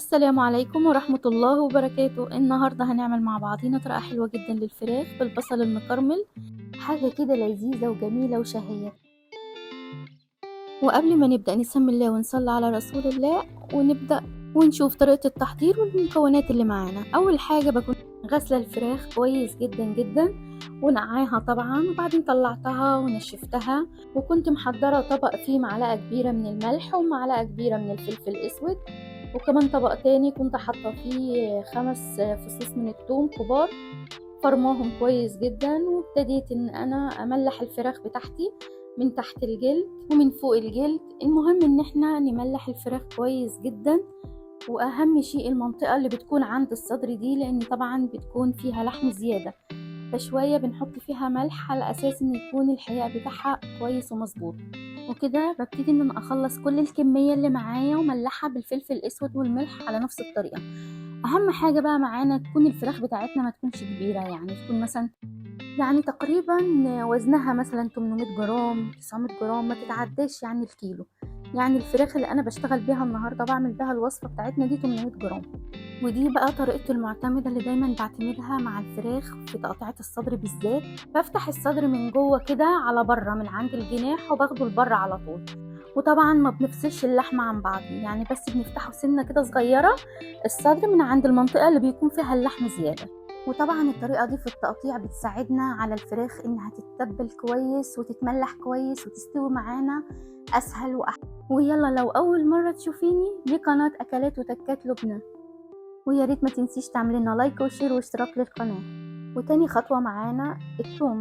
السلام عليكم ورحمة الله وبركاته. النهاردة هنعمل مع بعضينا طريقة حلوة جدا للفراخ بالبصل المكرمل، حاجة كده لذيذة وجميلة وشهية. وقبل ما نبدأ نسمي الله ونصلي على رسول الله ونبدأ ونشوف طريقة التحضير والمكونات اللي معانا. أول حاجة بكون غسلة الفراخ كويس جدا جدا ونقعاها طبعا، وبعدين طلعتها ونشفتها، وكنت محضرة طبق فيه معلقة كبيرة من الملح ومعلقة كبيرة من الفلفل الأسود، وكمان طبق تاني كنت حاطه فيه 5 فصوص من الثوم كبار فرماهم كويس جدا. وابتديت ان انا املح الفراخ بتاعتي من تحت الجلد ومن فوق الجلد. المهم ان احنا نملح الفراخ كويس جدا، واهم شيء المنطقة اللي بتكون عند الصدر دي، لان طبعا بتكون فيها لحم زيادة، فشوية بنحط فيها ملح على اساس ان يكون الحياء بتاعها كويس ومظبوط. وكده ببتدي ان انا اخلص كل الكمية اللي معايا وملحها بالفلفل الاسود والملح على نفس الطريقة. اهم حاجة بقى معانا تكون الفراخ بتاعتنا ما تكونش كبيرة، يعني تكون مثلا تقريبا وزنها مثلا 800 جرام 900 جرام، ما تتعداش يعني الكيلو. يعني الفراخ اللي انا بشتغل بيها النهاردة بعمل بيها الوصفة بتاعتنا دي 800 جرام. ودي بقى طريقتي المعتمدة اللي دايما بعتمدها مع الفراخ في تقطيعة الصدر بالذات. بفتح الصدر من جوه كده على بره من عند الجناح وباخده لبره على طول، وطبعا ما بنفصلش اللحمة عن بعض، يعني بس بنفتحه سنة كده صغيرة الصدر من عند المنطقة اللي بيكون فيها اللحم زيادة. وطبعا الطريقة دي في التقطيع بتساعدنا على الفراخ انها تتبل كويس وتتملح كويس وتستوي معانا اسهل واحسن. ويلا لو اول مرة تشوفيني دي قناة اكلات وتكات لبنى، ويا ريت ما تنسيش تعملي لنا لايك وشير واشتراك للقناة. وتاني خطوة معانا الثوم،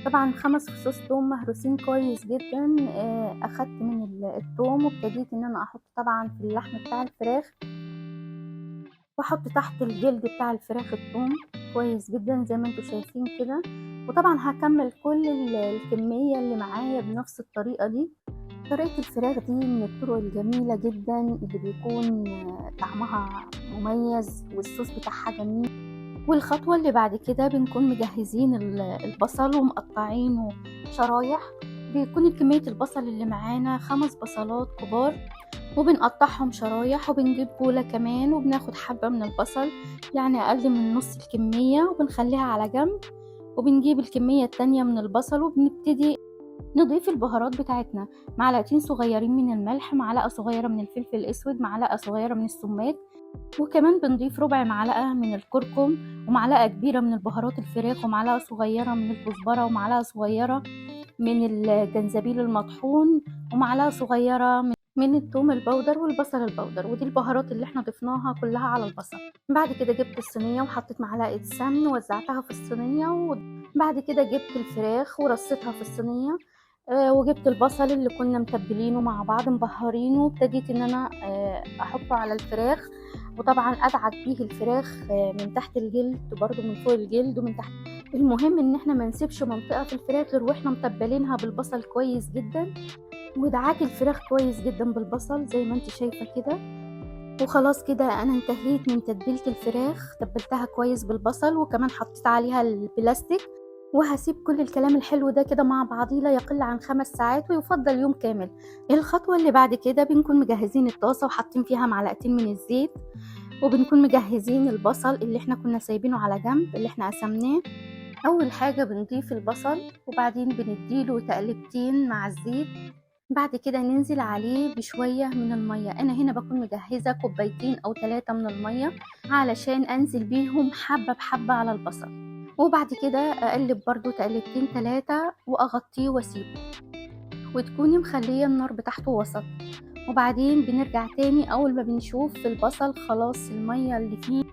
طبعا 5 فصوص ثوم مهروسين كويس جدا. اخدت من الثوم وابتديت ان انا احط طبعا في اللحم بتاع الفراخ، واحط تحت الجلد بتاع الفراخ الثوم كويس جدا زي ما انتم شايفين كده. وطبعا هكمل كل الكمية اللي معايا بنفس الطريقة دي. طريقة الفراخ دي من الطرق الجميلة جدا اللي بيكون طعمها مميز والصوص بتاعها جميل. والخطوة اللي بعد كده بنكون مجهزين البصل ومقطعينه شرايح. بيكون كمية البصل اللي معانا 5 بصلات كبار، وبنقطعهم شرايح، وبنجيب بولة كمان وبناخد حبة من البصل يعني أقل من نص الكمية وبنخليها على جنب. وبنجيب الكمية التانية من البصل وبنبتدي نضيف البهارات بتاعتنا: معلقتين صغيرين من الملح، معلقة صغيرة من الفلفل الأسود، معلقة صغيرة من السماق، وكمان بنضيف ربع معلقة من الكركم، ومعلقة كبيرة من البهارات الفراخ، ومعلقة صغيرة من الكزبرة، ومعلقة صغيرة من الجنزبيل المطحون، ومعلقة صغيرة من الثوم البودر والبصل البودر. ودي البهارات اللي احنا ضفناها كلها على البصل. بعد كده جبت الصينية وحطيت معلقة سمن ووزعتها في الصينية، وبعد كده جبت الفراخ ورصيتها في الصينية. وجبت البصل اللي كنا متبلينه مع بعض مبهرينه، وابتديت ان انا احطه على الفراخ، وطبعا ادعك بيه الفراخ من تحت الجلد وبرده من فوق الجلد ومن تحت. المهم ان احنا ما نسيبش منطقة في الفراخ غير واحنا متبلينها بالبصل كويس جدا. ودعاك الفراخ كويس جدا بالبصل زي ما انت شايفة كده. وخلاص كده انا انتهيت من تتبيلة الفراخ، تبلتها كويس بالبصل وكمان حطيت عليها البلاستيك. وهسيب كل الكلام الحلو ده كده مع بعضيه لا يقل عن 5 ساعات ويفضل يوم كامل. الخطوة اللي بعد كده بنكون مجهزين الطاسة وحاطين فيها معلقتين من الزيت، وبنكون مجهزين البصل اللي احنا كنا سايبينه على جنب اللي احنا قسمناه. اول حاجة بنضيف البصل وبعدين بنديله تقلبتين مع الزيت، بعد كده ننزل عليه بشوية من المية. أنا هنا بكون مجهزة 2 أو 3 من المية علشان أنزل بيهم حبة بحبة على البصل، وبعد كده أقلب برضو تقلبتين 3 وأغطيه وأسيبه، وتكوني مخلية النار بتاعته وسط. وبعدين بنرجع تاني أول ما بنشوف في البصل خلاص المية اللي فيه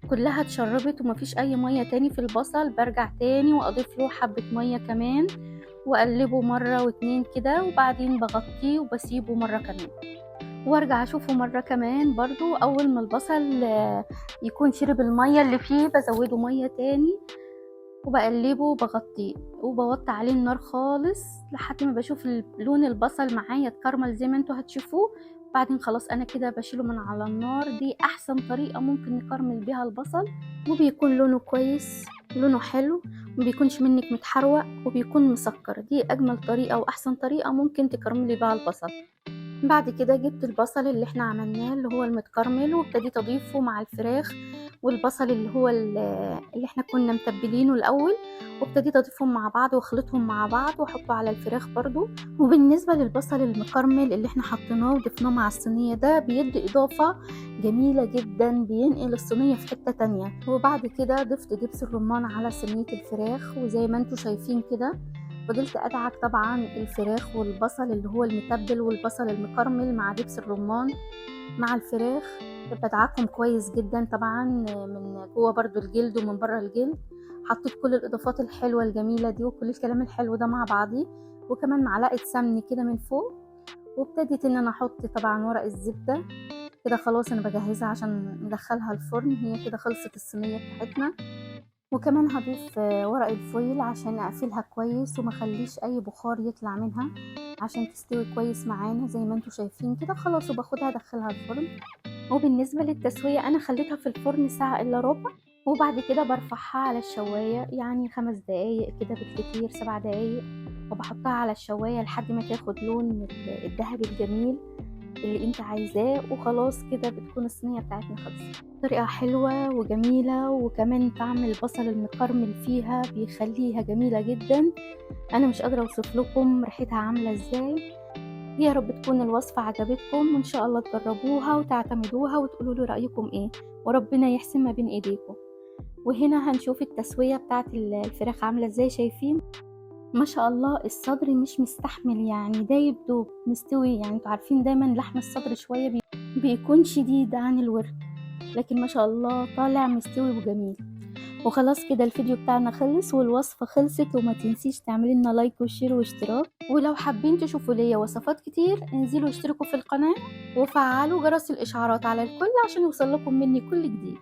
كلها اتشربت ومفيش أي مية تاني في البصل، برجع تاني وأضيف له حبة مية كمان وأقلبه مرة واتنين كده، وبعدين بغطيه وبسيبه مرة كمان وارجع اشوفه مرة كمان. برضو اول ما البصل يكون شرب المية اللي فيه بزوده مية تاني وبقلبه وبغطيه وبوطي عليه النار خالص لحد ما بشوف لون البصل معايا اتكرمل زي ما انتوا هتشوفوه. بعدين خلاص انا كده بشيله من على النار. دي احسن طريقة ممكن نكرمل بيها البصل، وبيكون لونه كويس، لونه حلو، مبيكونش منك متحروق، وبيكون مسكر. دي اجمل طريقة واحسن طريقة ممكن تكرملي بيها البصل. بعد كده جبت البصل اللي احنا عملناه اللي هو المتكرمل، وابتديت اضيفه مع الفراخ والبصل اللي هو اللي احنا كنا متبلينه الاول، وابتديت اضيفهم مع بعض واخلطهم مع بعض واحطه على الفراخ برضو. وبالنسبة للبصل المكرمل اللي احنا حطيناه وضفناه مع الصينية، ده بيدي اضافة جميلة جدا، بينقل الصينية في حتة تانية. وبعد كده ضفت دبس الرمان على صينية الفراخ، وزي ما انتوا شايفين كده فضلت ادعك طبعا الفراخ والبصل اللي هو المتبل والبصل المكرمل مع دبس الرمان مع الفراخ، بدعكهم كويس جدا طبعا من جوه برضو الجلد ومن بره الجلد. حطيت كل الاضافات الحلوه الجميله دي وكل الكلام الحلو ده مع بعضيه، وكمان معلقه سمن كده من فوق. وابتديت ان انا احط طبعا ورق الزبده كده. خلاص انا بجهزها عشان ندخلها الفرن. هي كده خلصت الصينيه بتاعتنا. وكمان هضيف ورق الفويل عشان اقفلها كويس وما اخليش اي بخار يطلع منها عشان تستوي كويس معانا زي ما انتوا شايفين كده. خلاص وباخدها ادخلها الفرن. وبالنسبة للتسوية انا خليتها في الفرن ساعة الا ربع، وبعد كده برفعها على الشواية يعني 5 دقايق كده بالكتير، 7 دقايق، وبحطها على الشواية لحد ما تاخد لون الذهبي الجميل اللي انت عايزاه. وخلاص كده بتكون الصينية بتاعتنا خلصت. طريقة حلوة وجميلة، وكمان طعم البصل المكرمل فيها بيخليها جميلة جدا. انا مش قادرة اوصف لكم ريحتها عاملة ازاي. يا رب تكون الوصفة عجبتكم، وان شاء الله تجربوها وتعتمدوها وتقولوا لي رأيكم ايه، وربنا يحسن ما بين ايديكم. وهنا هنشوف التسوية بتاعت الفراخ عاملة ازاي. شايفين ما شاء الله الصدر مش مستحمل يعني دايب دوب مستوي. يعني انتوا عارفين دايما لحم الصدر شوية بيكون شديد عن الورك، لكن ما شاء الله طالع مستوي وجميل. وخلاص كده الفيديو بتاعنا خلص والوصفة خلصت. وما تنسيش تعملي لنا لايك وشير واشتراك، ولو حابين تشوفوا ليا وصفات كتير انزلوا اشتركوا في القناة وفعلوا جرس الاشعارات على الكل عشان يوصل لكم مني كل جديد.